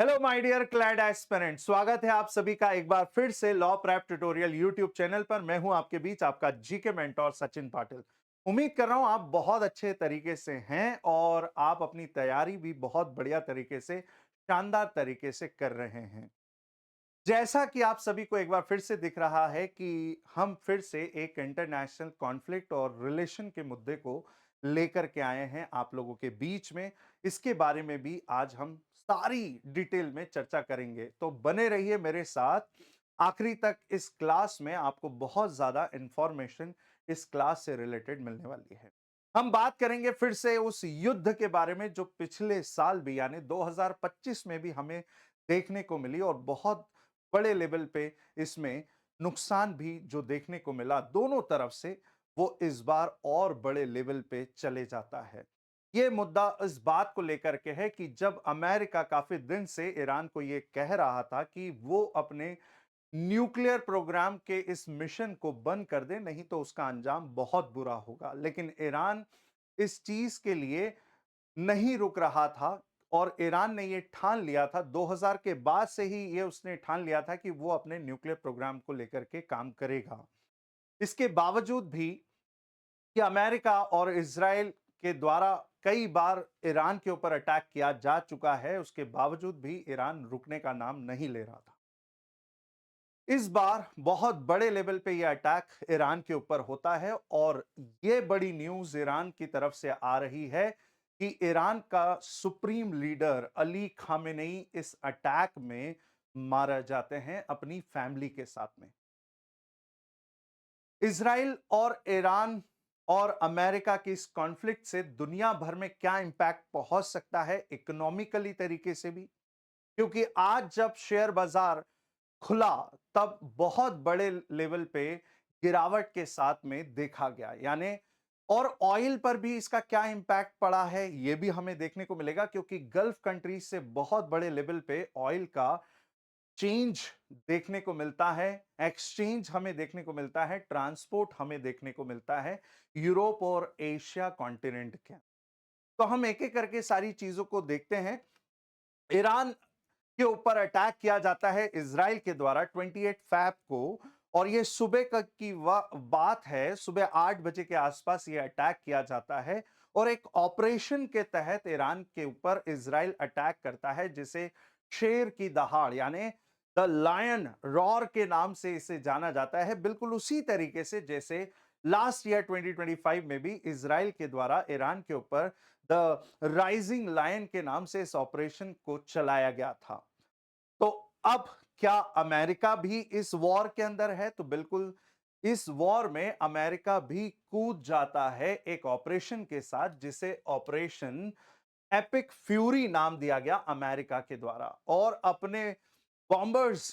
Hello my dear CLAT aspirant, स्वागत है आप सभी का एक बार फिर से law prep tutorial YouTube channel पर। मैं हूं आपके बीच आपका जीके मेंटोर सचिन पाटिल। उम्मीद कर रहा हूं आप बहुत अच्छे तरीके से हैं और आप अपनी तैयारी भी बहुत बढ़िया तरीके से, शानदार तरीके से कर रहे हैं। जैसा कि आप सभी को एक बार फिर से दिख रहा है कि हम फिर से एक इंटरनेशनल कॉन्फ्लिक्ट और रिलेशन के मुद्दे को लेकर के आए हैं आप लोगों के बीच में। इसके बारे में भी आज हम सारी डिटेल में चर्चा करेंगे, तो बने रहिए मेरे साथ आखिरी तक। इस क्लास में आपको बहुत ज्यादा इंफॉर्मेशन इस क्लास से रिलेटेड मिलने वाली है। हम बात करेंगे फिर से उस युद्ध के बारे में जो पिछले साल भी यानी 2025 में भी हमें देखने को मिली और बहुत बड़े लेवल पे इसमें नुकसान भी जो देखने को मिला दोनों तरफ से, वो इस बार और बड़े लेवल पे चले जाता है। ये मुद्दा इस बात को लेकर के है कि जब अमेरिका काफी दिन से ईरान को ये कह रहा था कि वो अपने न्यूक्लियर प्रोग्राम के इस मिशन को बंद कर दे, नहीं तो उसका अंजाम बहुत बुरा होगा, लेकिन ईरान इस चीज के लिए नहीं रुक रहा था। और ईरान ने ये ठान लिया था 2000 के बाद से ही, ये उसने ठान लिया था कि वो अपने न्यूक्लियर प्रोग्राम को लेकर के काम करेगा। इसके बावजूद भी कि अमेरिका और इजराइल के द्वारा कई बार ईरान के ऊपर अटैक किया जा चुका है, उसके बावजूद भी ईरान रुकने का नाम नहीं ले रहा था। इस बार बहुत बड़े लेवल पे यह अटैक ईरान के ऊपर होता है और यह बड़ी न्यूज ईरान की तरफ से आ रही है कि ईरान का सुप्रीम लीडर अली खामेनेई इस अटैक में मारा जाते हैं अपनी फैमिली के साथ में। इजराइल और ईरान और अमेरिका की इस कॉन्फ्लिक्ट से दुनिया भर में क्या इंपैक्ट पहुंच सकता है इकोनॉमिकली तरीके से भी, क्योंकि आज जब शेयर बाजार खुला तब बहुत बड़े लेवल पे गिरावट के साथ में देखा गया, यानी और ऑयल पर भी इसका क्या इंपैक्ट पड़ा है यह भी हमें देखने को मिलेगा, क्योंकि गल्फ कंट्रीज से बहुत बड़े लेवल पे ऑयल का चेंज देखने को मिलता है, एक्सचेंज हमें देखने को मिलता है, ट्रांसपोर्ट हमें देखने को मिलता है यूरोप और एशिया कॉन्टिनेंट के। तो हम एक एक करके सारी चीजों को देखते हैं। ईरान के ऊपर अटैक किया जाता है इजराइल के द्वारा 28 फैब को, और यह सुबह की बात है, सुबह 8 बजे के आसपास यह अटैक किया जाता है। और एक ऑपरेशन के तहत ईरान के ऊपर इजराइल अटैक करता है, जिसे शेर की दहाड़ यानी द लायन रॉर के नाम से इसे जाना जाता है, बिल्कुल उसी तरीके से जैसे लास्ट ईयर 2025 में भी इजराइल के द्वारा ईरान के ऊपर द राइजिंग लायन के नाम से इस ऑपरेशन को चलाया गया था। तो अब क्या अमेरिका भी इस वॉर के अंदर है? तो बिल्कुल इस वॉर में अमेरिका भी कूद जाता है एक ऑपरेशन के साथ, जिसे ऑपरेशन एपिक फ्यूरी नाम दिया गया अमेरिका के द्वारा। और अपने बॉम्बर्स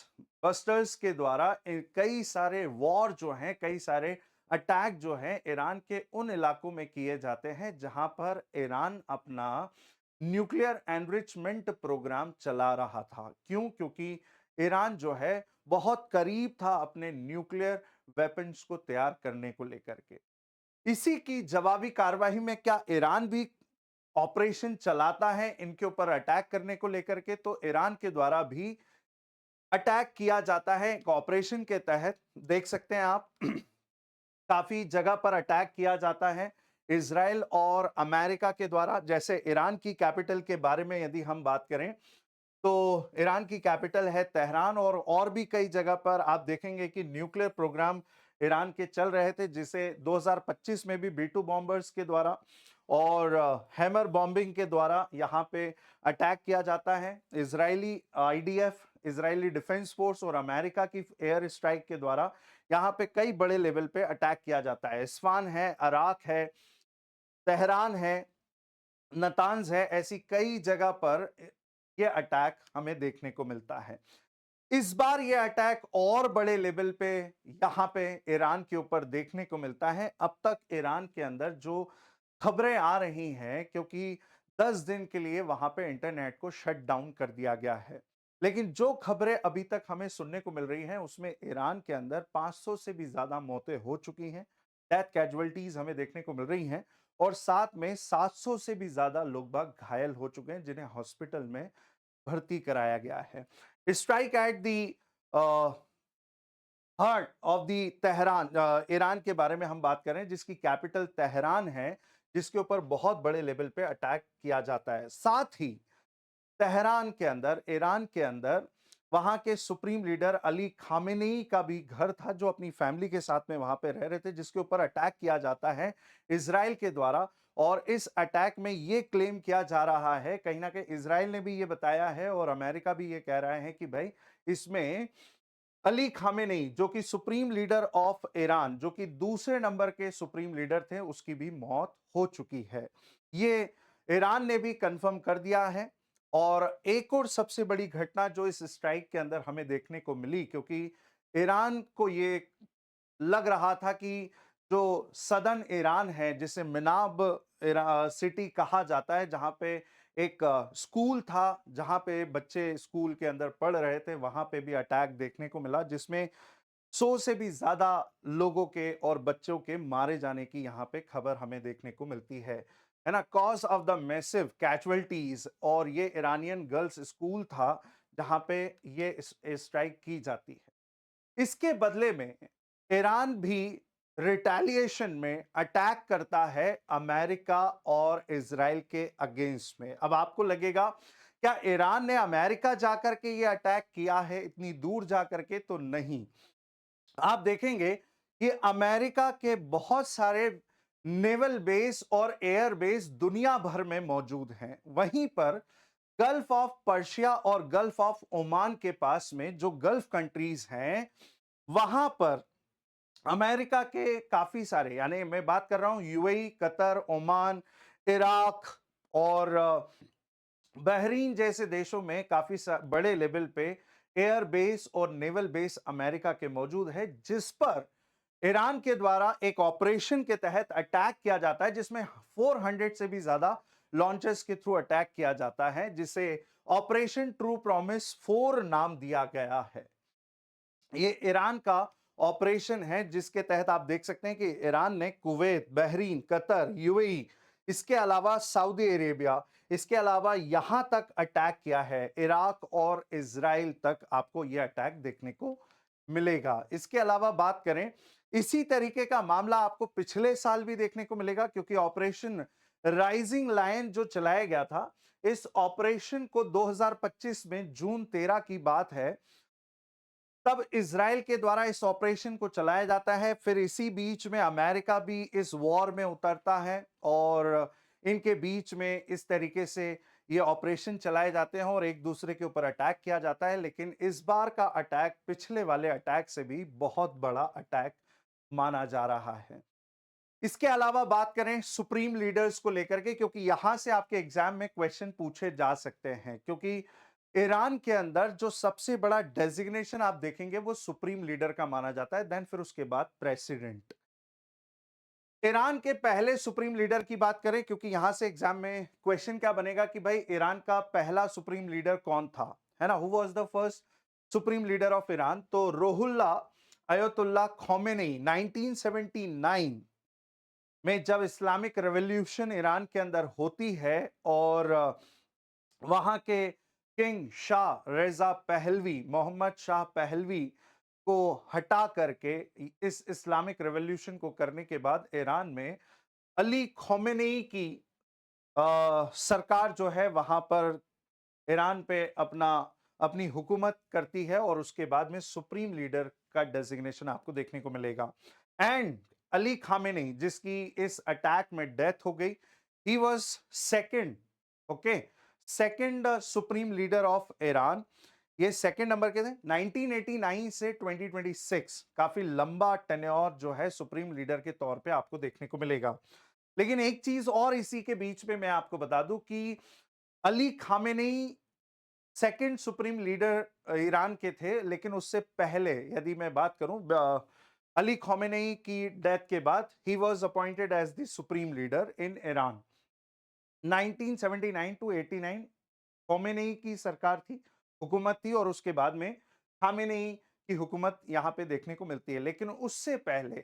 बस्टर्स के द्वारा कई सारे वॉर जो हैं, कई सारे अटैक जो हैं ईरान के उन इलाकों में किए जाते हैं जहां पर ईरान अपना न्यूक्लियर एनरिचमेंट प्रोग्राम चला रहा था। क्यों? क्योंकि ईरान जो है बहुत करीब था अपने न्यूक्लियर वेपन्स को तैयार करने को लेकर के। इसी की जवाबी कार्रवाई में क्या ईरान भी ऑपरेशन चलाता है इनके ऊपर अटैक करने को लेकर के? तो ईरान के द्वारा भी अटैक किया जाता है एक ऑपरेशन के तहत। देख सकते हैं आप काफी जगह पर अटैक किया जाता है इजराइल और अमेरिका के द्वारा। जैसे ईरान की कैपिटल के बारे में यदि हम बात करें, तो ईरान की कैपिटल है तेहरान, और भी कई जगह पर आप देखेंगे कि न्यूक्लियर प्रोग्राम ईरान के चल रहे थे, जिसे 2025 में भी B2 बॉम्बर्स के द्वारा और हैमर बॉम्बिंग के द्वारा यहां पे अटैक किया जाता है। Israeli IDF, Israeli defence force और अमेरिका की एयर स्ट्राइक के द्वारा यहां पे कई बड़े लेवल पे अटैक किया जाता है। इस्फान है, अराक है, तेहरान है, नतान्ज है, ऐसी कई जगह पर यह अटैक हमें देखने को मिलता है। इस बार यह अटैक और बड़े लेवल पे यहां पे ईरान के ऊपर देखने को मिलता है। अब तक ईरान के अंदर जो खबरें आ रही हैं, क्योंकि 10 दिन के लिए वहां पे इंटरनेट को शट डाउन कर दिया गया है, लेकिन जो खबरें अभी तक हमें सुनने को मिल रही हैं उसमें ईरान के अंदर 500 से भी ज्यादा मौतें हो चुकी हैं, डेथ कैजुअलिटीज हमें देखने को मिल रही हैं, और साथ में 700 से भी ज्यादा लोग बाग घायल हो चुके हैं जिन्हें हॉस्पिटल में भर्ती कराया गया है। Strike at the heart of the Tehran, Iran के बारे में हम बात करें जिसकी कैपिटल तेहरान है, जिसके ऊपर बहुत बड़े लेवल पे अटैक किया जाता है। साथ ही तेहरान के अंदर, ईरान के अंदर वहां के सुप्रीम लीडर अली खामेनेई का भी घर था, जो अपनी फैमिली के साथ में वहां पे रह रहे थे, जिसके ऊपर अटैक किया जाता है इसराइल के द्वारा। और इस अटैक में ये क्लेम किया जा रहा है, कहीं ना कहीं इसराइल ने भी ये बताया है और अमेरिका भी ये कह रहा है कि भाई इसमें अली खामेनेई जो कि सुप्रीम लीडर ऑफ ईरान, जो कि दूसरे नंबर के सुप्रीम लीडर थे, उसकी भी मौत हो चुकी है। ये ईरान ने भी कंफर्म कर दिया है। और एक और सबसे बड़ी घटना जो इस स्ट्राइक के अंदर हमें देखने को मिली, क्योंकि ईरान को ये लग रहा था कि जो सदर्न ईरान है, जिसे मिनाब सिटी कहा जाता है, जहां पे एक स्कूल था, जहां पे बच्चे स्कूल के अंदर पढ़ रहे थे, वहां पे भी अटैक देखने को मिला, जिसमें 100 से भी ज्यादा लोगों के और बच्चों के मारे जाने की यहां पे खबर हमें देखने को मिलती है ना। Cause of the massive casualties, और ये ईरानियन गर्ल्स स्कूल था जहां पे ये स्ट्राइक की जाती है। इसके बदले में ईरान भी रिटेलिएशन में अटैक करता है अमेरिका और इजराइल के अगेंस्ट में। अब आपको लगेगा क्या ईरान ने अमेरिका जाकर के ये अटैक किया है इतनी दूर जाकर के? तो नहीं। आप देखेंगे कि अमेरिका के बहुत सारे नेवल बेस और एयर बेस दुनिया भर में मौजूद हैं। वहीं पर गल्फ ऑफ पर्शिया और गल्फ ऑफ ओमान के पास में जो गल्फ कंट्रीज हैं, वहां पर अमेरिका के काफी सारे, यानी मैं बात कर रहा हूं यूएई, कतर, ओमान, इराक और बहरीन जैसे देशों में काफी बड़े लेवल पे एयर बेस और नेवल बेस अमेरिका के मौजूद है, जिस पर ईरान के द्वारा एक ऑपरेशन के तहत अटैक किया जाता है, जिसमें 400 से भी ज्यादा लॉन्चेस के थ्रू अटैक किया जाता है, जिसे ऑपरेशन ट्रू प्रॉमिस 4 नाम दिया गया है। ये ईरान का ऑपरेशन है, जिसके तहत आप देख सकते हैं कि ईरान ने कुवैत, बहरीन, कतर, यूएई, इसके अलावा सऊदी अरेबिया, इसके अलावा यहां तक अटैक किया है, इराक और इजराइल तक आपको यह अटैक देखने को मिलेगा। इसके अलावा बात करें, इसी तरीके का मामला आपको पिछले साल भी देखने को मिलेगा, क्योंकि ऑपरेशन राइजिंग लायन जो चलाया गया था, इस ऑपरेशन को 2025 में जून 13 की बात है, तब इजराइल के द्वारा इस ऑपरेशन को चलाया जाता है। फिर इसी बीच में अमेरिका भी इस वॉर में उतरता है और इनके बीच में इस तरीके से ये ऑपरेशन चलाए जाते हैं और एक दूसरे के ऊपर अटैक किया जाता है। लेकिन इस बार का अटैक पिछले वाले अटैक से भी बहुत बड़ा अटैक माना जा रहा है। इसके अलावा बात करें सुप्रीम लीडर्स को लेकर के, क्योंकि यहां से आपके एग्जाम में क्वेश्चन पूछे जा सकते हैं, क्योंकि ईरान के अंदर जो सबसे बड़ा डेजिग्नेशन आप देखेंगे वो सुप्रीम लीडर का माना जाता है, देन फिर उसके बाद प्रेसिडेंट। ईरान के पहले सुप्रीम लीडर की बात करें, क्योंकि यहां से एग्जाम में क्वेश्चन क्या बनेगा कि भाई ईरान का पहला सुप्रीम लीडर कौन था, है ना, who was the first supreme leader of Iran? तो रोहुल्ला अयतुल्ला खोमेनी 1979 में जब इस्लामिक रेवोल्यूशन ईरान के अंदर होती है और वहां के किंग शाह रेजा पहलवी, मोहम्मद शाह पहलवी को हटा करके इस इस्लामिक रेवोल्यूशन को करने के बाद ईरान में अली खोमेनी की सरकार जो है वहां पर ईरान पे अपनी हुकूमत करती है और उसके बाद में सुप्रीम लीडर का डेजिग्नेशन आपको देखने को मिलेगा। एंड अली खामेनी, जिसकी इस अटैक में डेथ हो गई, he was second, okay, second supreme leader of Iran. ये सेकंड नंबर के थे। 1989 से 2026 काफी लंबा टेन्योर जो है सुप्रीम लीडर के तौर पे आपको देखने को मिलेगा। लेकिन एक चीज और इसी के बीच में मैं आपको बता दूं कि Ali Khamenei second supreme leader Iran के थे, लेकिन उससे पहले यदि मैं बात करूं, अली खोमेनी की डेथ के बाद he was appointed as the supreme leader in Iran. 1979 to 89 Khomeini की सरकार थी, हुकूमत थी, और उसके बाद में खामेनी की हुकूमत यहां पे देखने को मिलती है। लेकिन उससे पहले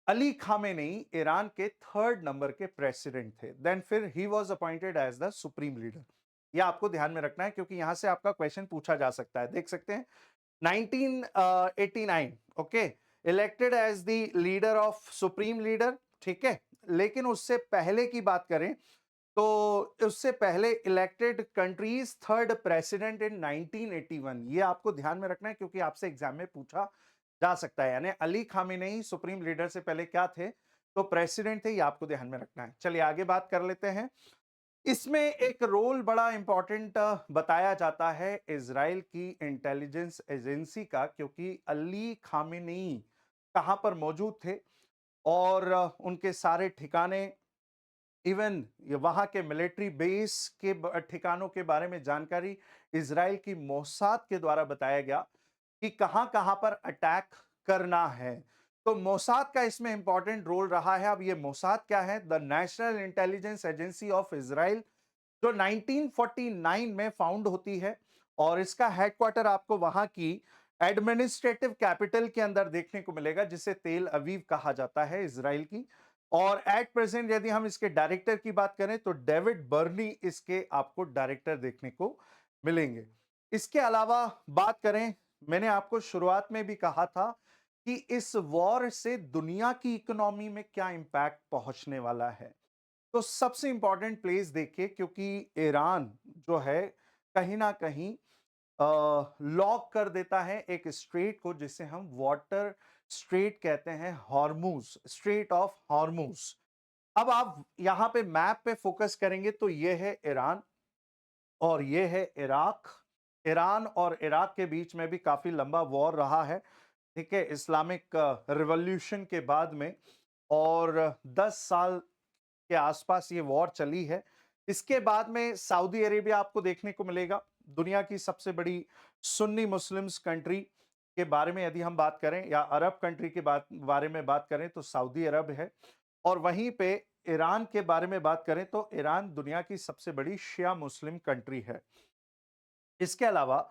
अली खामेनी ईरान के थर्ड नंबर के प्रेसिडेंट थे, देन फिर he was appointed as the supreme leader. ये आपको ध्यान में रखना है क्योंकि यहां से आपका क्वेश्चन पूछा जा सकता है। देख सकते हैं 1989, okay, elected as the leader of supreme leader, ठीक है। लेकिन उससे पहले की बात करें तो उससे पहले elected countries third president in 1981, ये आपको ध्यान में रखना है क्योंकि आपसे एग्जाम में पूछा जा सकता है। यानी अली खामेनेई सुप्रीम लीडर से पहले क्या थे, तो प्रेसिडेंट थे, ये आपको ध्यान में रखना है। चलिए आगे बात कर लेते हैं। इसमें एक रोल बड़ा इंपॉर्टेंट बताया जाता है इजराइल की इंटेलिजेंस एजेंसी का, क्योंकि अली खामेनेई कहां पर मौजूद थे और उनके सारे ठिकाने, इवन वहां के मिलिट्री बेस के ठिकानों के बारे में जानकारी इजराइल की मोसाद के द्वारा बताया गया कि कहां कहां पर अटैक करना है। तो मोसाद का इसमें इंपॉर्टेंट रोल रहा है। अब ये मोसाद क्या है? The national intelligence agency of Israel, जो 1949 में फाउंड होती है और इसका हेडक्वार्टर आपको वहां की एडमिनिस्ट्रेटिव कैपिटल के अंदर देखने को मिलेगा, जिसे तेल अवीव कहा जाता है इजराइल की। और एट प्रेजेंट यदि हम इसके डायरेक्टर की बात करें तो डेविड बर्नी इसके आपको डायरेक्टर देखने को मिलेंगे। इसके अलावा बात करें, मैंने आपको शुरुआत में भी कहा था कि इस वॉर से दुनिया की इकोनॉमी में क्या इंपैक्ट पहुंचने वाला है। तो सबसे इंपॉर्टेंट प्लेस देखिए, क्योंकि ईरान जो है कहीं ना कहीं लॉक कर देता है एक स्ट्रेट को, जिसे हम वाटर स्ट्रेट कहते हैं, हॉर्मूज, स्ट्रेट ऑफ हॉर्मूज। अब आप यहां पे मैप पे फोकस करेंगे तो ये है ईरान और ये है इराक। ईरान और इराक के बीच में भी काफी लंबा वॉर रहा है, ठीक है, इस्लामिक रिवॉल्यूशन के बाद में। और 10 साल के आसपास ये वॉर चली है। इसके बाद में सऊदी अरेबिया आपको देखने को मिलेगा, दुनिया की सबसे बड़ी सुन्नी मुस्लिम्स कंट्री के बारे में यदि हम बात करें या अरब कंट्री के बारे में बात करें तो सऊदी अरब है। और वहीं पे ईरान के बारे में बात करें तो ईरान दुनिया की सबसे बड़ी शिया मुस्लिम कंट्री है। इसके अलावा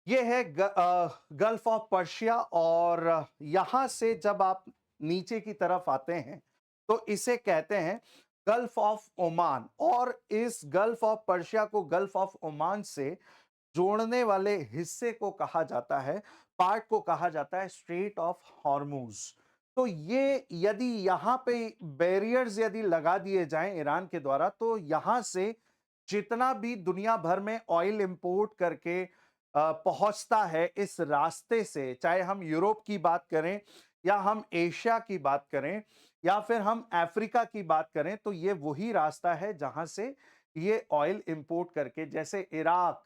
ये है गल्फ ऑफ पर्शिया, और यहां से जब आप नीचे की तरफ आते हैं तो इसे कहते हैं गल्फ ऑफ ओमान, और इस गल्फ ऑफ पर्शिया को गल्फ ऑफ ओमान से जोड़ने वाले हिस्से को कहा जाता है, पार्ट को कहा जाता है स्ट्रेट ऑफ हॉर्मूज। तो ये यदि यहां पे बैरियर्स यदि लगा दिए जाएं ईरान के द्वारा, तो यहां से जितना भी दुनिया भर में ऑयल इंपोर्ट करके पहुंचता है इस रास्ते से, चाहे हम यूरोप की बात करें या हम एशिया की बात करें या फिर हम अफ्रीका की बात करें, तो ये वही रास्ता है जहां से ये ऑयल इंपोर्ट करके, जैसे इराक,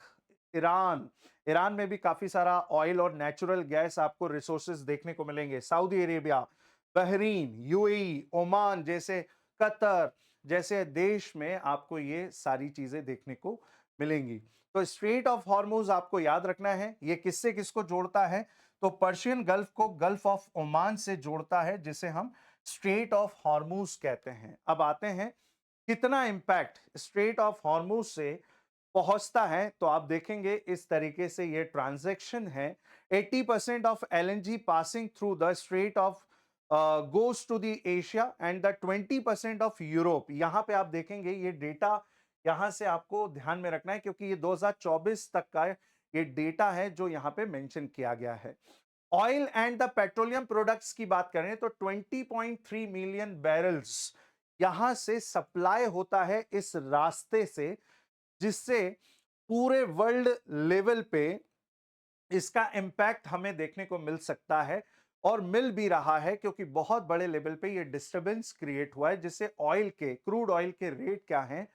ईरान, ईरान में भी काफी सारा ऑयल और नेचुरल गैस आपको रिसोर्सेज देखने को मिलेंगे। Saudi Arabia, Bahrain, UAE, Oman जैसे, कतर जैसे देश में आपको ये सारी चीजें देखने को मिलेंगी। तो स्ट्रेट ऑफ हॉर्मूज आपको याद रखना है, ये किससे किसको जोड़ता है, तो पर्शियन गल्फ को गल्फ ऑफ ओमान से जोड़ता है, जिसे हम स्ट्रेट ऑफ हॉर्मूज कहते हैं। अब आते हैं कितना इंपैक्ट स्ट्रेट ऑफ हॉर्मूज से पहुंचता है, तो आप देखेंगे इस तरीके से ये ट्रांजैक्शन है। 80% of LNG passing through the strait of goes to the Asia and the 20% of Europe. यहां पे आप देखेंगे ये डेटा, यहां से आपको ध्यान में रखना है क्योंकि ये 2024 तक का ये डेटा है जो यहां पे मेंशन किया गया है। Oil and the petroleum products की बात करें तो 20.3 मिलियन बैरल्स यहां से सप्लाई होता है इस रास्ते से, जिससे पूरे वर्ल्ड लेवल पे इसका इंपैक्ट हमें देखने को मिल सकता है और मिल भी रहा है, क्योंकि बहुत बड़े लेवल पे ये डिस्टरबेंस क्रिएट हुआ है, जिससे ऑयल के, क्रूड ऑयल के रेट क्या हैं,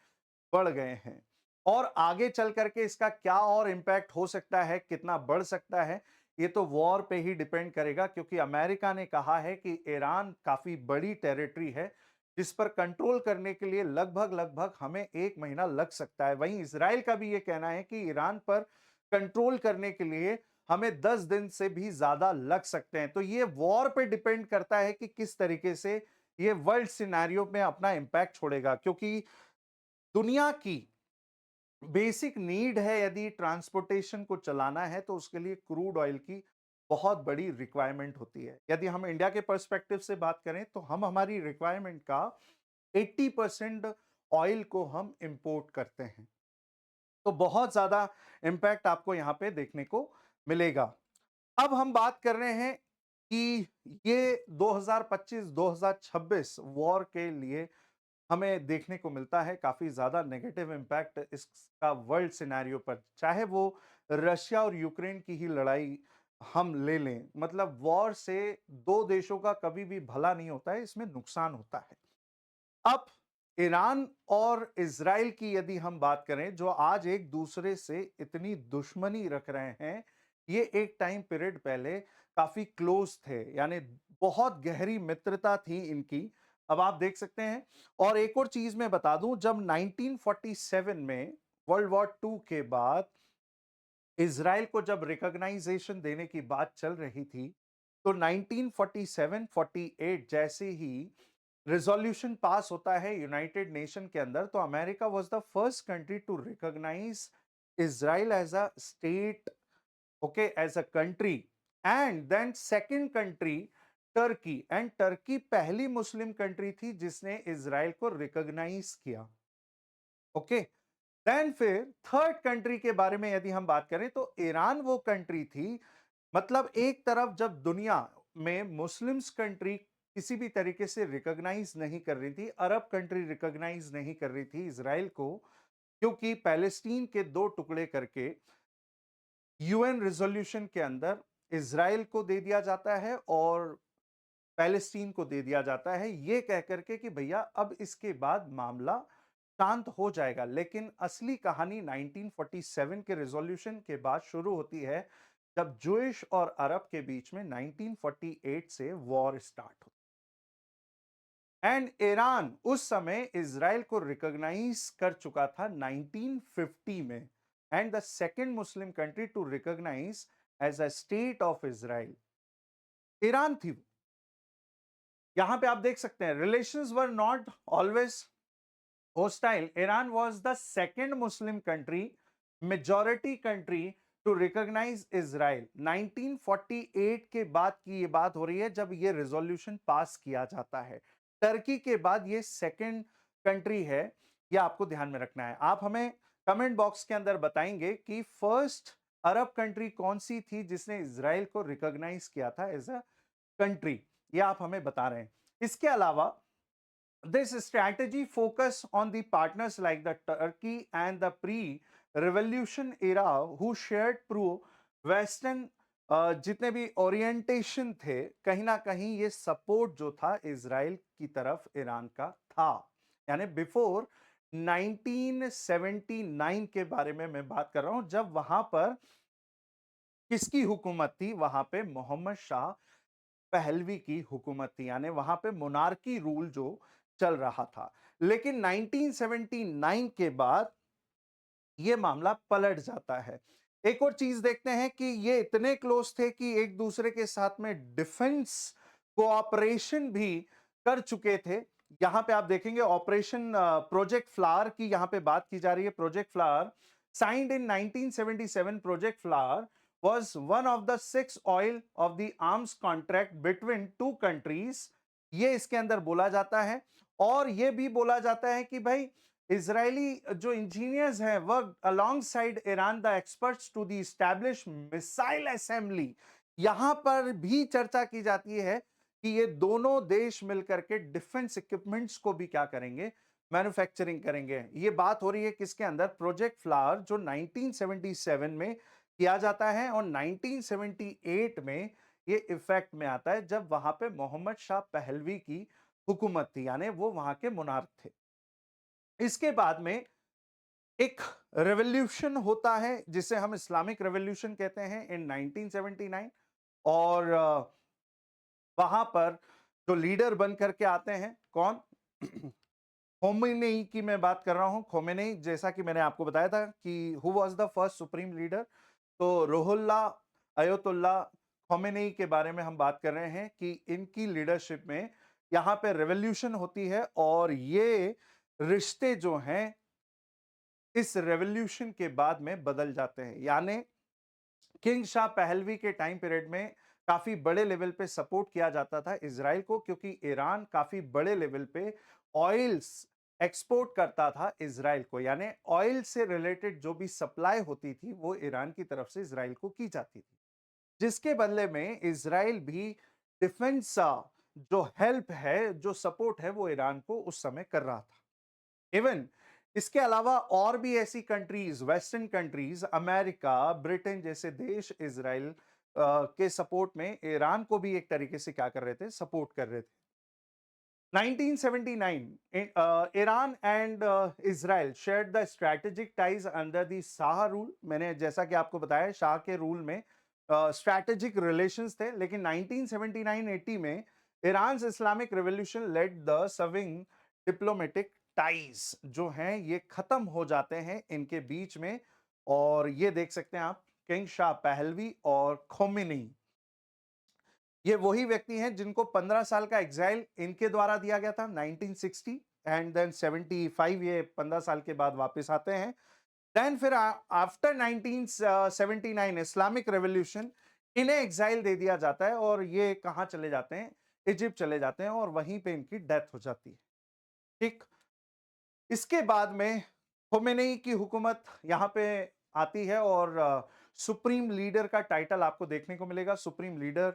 बढ़ गए हैं। और आगे चल करके इसका क्या और इंपैक्ट हो सकता है, कितना बढ़ सकता है, ये तो वॉर पे ही डिपेंड करेगा, क्योंकि अमेरिका ने कहा है कि ईरान काफी बड़ी टेरिटरी है जिस पर कंट्रोल करने के लिए लगभग लगभग हमें 1 महीना लग सकता है। वहीं इसराइल का भी ये कहना है कि ईरान पर कंट्रोल करने के लिए हमें 10 दिन से भी ज्यादा लग सकते हैं। तो ये वॉर पे डिपेंड करता है कि किस तरीके से ये वर्ल्ड सिनेरियो में अपना इंपैक्ट छोड़ेगा, क्योंकि दुनिया की बेसिक नीड है, यदि ट्रांसपोर्टेशन को चलाना है तो उसके लिए क्रूड ऑयल की बहुत बड़ी रिक्वायरमेंट होती है। यदि हम इंडिया के पर्सपेक्टिव से बात करें तो हम हमारी रिक्वायरमेंट का 80% ऑयल को हम इंपोर्ट करते हैं। तो बहुत ज्यादा इंपैक्ट आपको यहां पे देखने को मिलेगा। अब हम बात कर रहे हैं कि ये 2025-2026 वॉर के लिए हमें देखने को मिलता है काफी ज्यादा नेगेटिव इंपैक्ट इसका वर्ल्ड सिनेरियो पर, चाहे वो रशिया और यूक्रेन की ही लड़ाई हम ले लें। मतलब वॉर से दो देशों का कभी भी भला नहीं होता है, इसमें नुकसान होता है। अब ईरान और इजराइल की यदि हम बात करें, जो आज एक दूसरे से इतनी दुश्मनी रख रहे हैं, ये एक टाइम पीरियड पहले काफी क्लोज थे, यानी बहुत गहरी मित्रता थी इनकी। अब आप देख सकते हैं। और एक और चीज मैं बता दूं, जब 1947 में वर्ल्ड वॉर टू के बाद इजराइल को जब रिकॉग्नाइजेशन देने की बात चल रही थी, तो 1947-48 जैसे ही रिजोल्यूशन पास होता है यूनाइटेड नेशन के अंदर, तो America was the first country to recognise Israel as a state, okay, as a country. And then second country Turkey, and Turkey पहली मुस्लिम कंट्री थी जिसने इजराइल को रिकॉग्नाइज किया। ओके, देन फिर थर्ड कंट्री के बारे में यदि हम बात करें, तो ईरान वो कंट्री थी। मतलब एक तरफ जब दुनिया में मुस्लिम्स कंट्री किसी भी तरीके से रिकॉग्नाइज नहीं कर रही थी, अरब कंट्री रिकॉग्नाइज नहीं कर रही थी इजराइल को, क्योंकि पैलेस्टीन के दो टुकड़े करके यूएन रिजोल्यूशन के अंदर इजराइल को दे दिया जाता है और पैलेस्टीन को दे दिया जाता है, ये कह करके कि भैया अब इसके बाद मामला शांत हो जाएगा। लेकिन असली कहानी 1947 के रिजोल्यूशन के बाद शुरू होती है, जब जूइश और अरब के बीच में 1948 से वॉर स्टार्ट होती है। एंड ईरान उस समय इजराइल को रिकॉग्नाइज कर चुका था 1950 में, and the second Muslim country to recognise as a state of Israel Iran थी। यहां पे आप देख सकते हैं, relations were not always hostile. Iran was the second Muslim country, majority country to recognize Israel. 1948 के बाद की ये बात हो रही है जब ये रेजोल्यूशन पास किया जाता है। टर्की के बाद ये सेकंड कंट्री है, ये आपको ध्यान में रखना है। आप हमें कमेंट बॉक्स के अंदर बताएंगे कि फर्स्ट अरब कंट्री कौन सी थी जिसने इजराइल को रिकॉग्नाइज किया था एज अ कंट्री, ये आप हमें बता रहे हैं। इसके अलावा this strategy focus on the partners like the Turkey and the pre-revolution era who shared pro-Western जितने भी ओरिएंटेशन थे, कहीं ना कहीं ये सपोर्ट जो था इजराइल की तरफ ईरान का था। यानी बिफोर 1979 के बारे में मैं बात कर रहा हूं, जब वहां पर किसकी हुकूमत थी, वहां पे मोहम्मद शाह पहलवी की हुकूमत थी, यानी वहां पे मोनार्की रूल जो चल रहा था। लेकिन 1979 के बाद ये मामला पलट जाता है। एक और चीज देखते हैं कि ये इतने क्लोज थे कि एक दूसरे के साथ में डिफेंस कोऑपरेशन भी कर चुके थे। यहां पे आप देखेंगे ऑपरेशन प्रोजेक्ट फ्लावर की यहां पे बात की जा रही है। Project flower signed in 1977, project flower was one of the 6 oil of the arms contract between two countries, ये इसके अंदर बोला जाता है। और ये भी बोला जाता है कि भाई इजरायली जो इंजीनियर्स हैं work alongside Iran the experts to the establish missile assembly. यहां पर भी चर्चा की जाती है कि ये दोनों देश मिलकर के डिफेंस इक्विपमेंट्स को भी क्या करेंगे, मैन्युफैक्चरिंग करेंगे। ये बात हो रही है किसके अंदर, प्रोजेक्ट फ्लावर, जो 1977 में किया जाता है और 1978 में ये इफेक्ट में आता है, जब वहां पे मोहम्मद शाह पहलवी की हुकूमत थी, यानी वो वहां के मुनार्क थे। इसके बाद में एक रेवोल्यूशन होता है जिसे हम इस्लामिक रेवोल्यूशन कहते हैं इन 1979। और वहां पर जो लीडर बन करके आते हैं कौन, खोमेनी की मैं बात कर रहा हूं। खोमेनी, जैसा कि मैंने आपको बताया था कि who was the first supreme leader, तो रोहुल्ला अयतुल्ला खोमेनी के बारे में हम बात कर रहे हैं कि इनकी लीडरशिप में यहां पे रेवोल्यूशन होती है। और ये रिश्ते जो हैं इस रेवोल्यूशन के बाद में बदल जाते हैं। यानी किंग शाह पहलवी के टाइम पीरियड में काफी बड़े लेवल पे सपोर्ट किया जाता था इजराइल को, क्योंकि ईरान काफी बड़े लेवल पे ऑयल्स एक्सपोर्ट करता था इज़राइल को, यानी ऑयल से रिलेटेड जो भी सप्लाई होती थी वो ईरान की तरफ से इज़राइल को की जाती थी, जिसके बदले में इज़राइल भी डिफेंस जो हेल्प है, जो सपोर्ट है वो ईरान को उस समय कर रहा था। इवन इसके अलावा और भी ऐसी countries, western countries, America, Britain जैसे देश इज़राइल के सपोर्ट में ईरान को भी एक तरीके से क्या कर रहे थे, सपोर्ट कर रहे थे। 1979, Iran and Israel shared the strategic ties under the Shah rule. मैंने जैसा कि आपको बताया शाह के रूल में स्ट्रैटेजिक रिलेशंस थे, लेकिन 1979-80 में Iran Islamic revolution led the severing diplomatic ties जो हैं ये खत्म हो जाते हैं इनके बीच में। और ये देख सकते हैं आप, किंग शाह पहलवी और खोमेनी, ये वही व्यक्ति हैं जिनको 15 साल का एग्जाइल इनके द्वारा दिया गया था 1960, एंड देन 75 ये 15 साल के बाद वापस आते हैं। देन फिर आफ्टर 1979 इस्लामिक रेवोल्यूशन इन्हें एग्जाइल दे दिया जाता है और ये कहां चले जाते हैं, इजिप्ट चले जाते हैं और वहीं पे इनकी डेथ हो जाती है। ठीक, इसके बाद में खोमेनी की हुकूमत यहां पे आती है और सुप्रीम लीडर का टाइटल आपको देखने को मिलेगा। सुप्रीम लीडर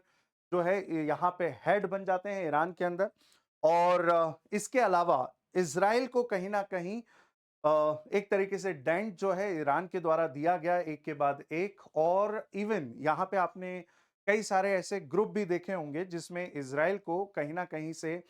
जो है यहाँ पे हेड बन जाते हैं ईरान के अंदर। और इसके अलावा इज़राइल को कहीं ना कहीं एक तरीके से डेंट जो है ईरान के द्वारा दिया गया एक के बाद एक। और इवन यहाँ पे आपने कई सारे ऐसे ग्रुप भी देखे होंगे जिसमें इज़राइल को कहीं ना कहीं से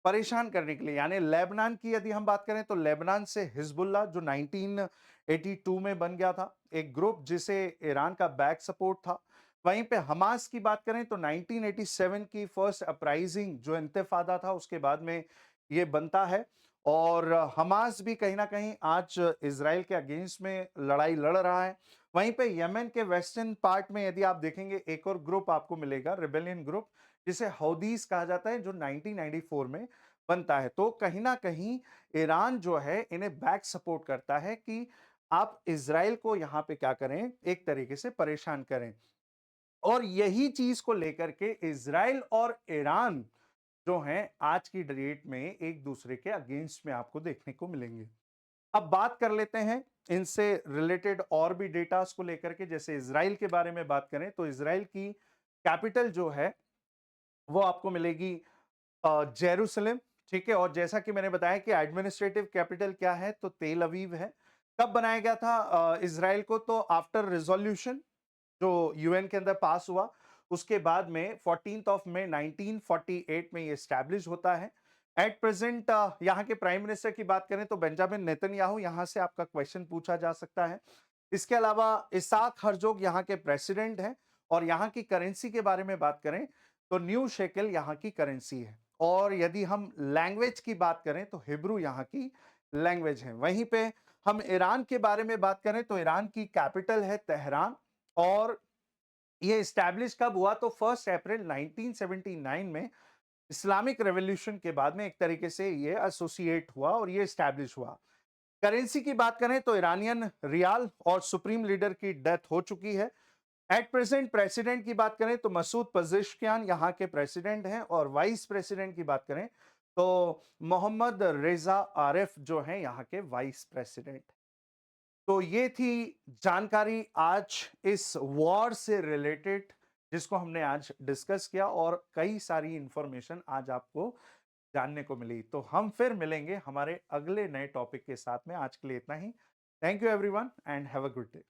परेशान करने के लिए, यानी लेबनान की यदि हम बात करें तो लेबनान से हिजबुल्लाह जो 1982 में बन गया था, एक ग्रुप जिसे ईरान का बैक सपोर्ट था। वहीं पे हमास की बात करें तो 1987 की फर्स्ट अपराइजिंग जो इंतिफादा था उसके बाद में ये बनता है। और हमास भी कहीं ना कहीं आज इसराइल के अगेंस्ट में लड़ाई लड़ रहा है। वहीं पे यमन के वेस्टर्न पार्ट में यदि आप देखेंगे एक और ग्रुप आपको मिलेगा, रिबेलियन ग्रुप, जिसे हौदीस कहा जाता है, जो 1994 में बनता है। तो कहीं ना कहीं ईरान जो है इन्हें बैक सपोर्ट करता है कि आप इज़राइल को यहां पे क्या करें, एक तरीके से परेशान करें। और यही चीज को लेकर के इज़राइल और ईरान जो हैं आज की डेट में एक दूसरे के अगेंस्ट में आपको देखने को मिलेंगे। अब बात कर लेते हैं इनसे रिलेटेड और भी डेटास को लेकर के। जैसे इज़राइल के बारे में बात करें तो इज़राइल की कैपिटल जो है वो आपको मिलेगी जेरूसलम। ठीक है, और जैसा कि मैंने बताया कि एडमिनिस्ट्रेटिव कैपिटल क्या है तो तेल अवीव है। कब बनाया गया था इज़राइल को, तो आफ्टर रिजोल्यूशन जो यूएन के अंदर पास हुआ उसके बाद में 14 ऑफ मई 1948 में ये स्टैब्लिश होता है। एट प्रेजेंट यहाँ के प्राइम मिनिस्टर की बात करें तो बेंजामिन नेतन्याहू, यहाँ से आपका क्वेश्चन पूछा जा सकता है। इसके अलावा इसाक हर्जोग यहाँ के प्रेसिडेंट हैं। और यहाँ की करेंसी के बारे में बात करें तो न्यू शेकल यहाँ की करेंसी है। और यदि हम लैंग्वेज की बात करें तो हिब्रू यहाँ की लैंग्वेज है। वहीं पे हम ईरान के बारे में बात करें तो ईरान की कैपिटल है तेहरान। और ये स्टैब्लिश कब हुआ, तो 1 अप्रैल 1979 में इस्लामिक रेवोल्यूशन के बाद में एक तरीके से ये एसोसिएट हुआ और ये स्टैब्लिश हुआ। करेंसी की बात करें तो ईरानियन रियाल, और सुप्रीम लीडर की डेथ हो चुकी है। एट प्रेजेंट प्रेसिडेंट की बात करें तो मसूद पजेश्कियान यहाँ के प्रेसिडेंट हैं। और वाइस प्रेसिडेंट की बात करें तो मोहम्मद रेजा आरिफ जो हैं यहाँ के वाइस प्रेसिडेंट। तो ये थी जानकारी आज इस वॉर से रिलेटेड जिसको हमने आज डिस्कस किया, और कई सारी इंफॉर्मेशन आज आपको जानने को मिली। तो हम फिर मिलेंगे हमारे अगले नए टॉपिक के साथ में। आज के लिए इतना ही। Thank you everyone and have a good day.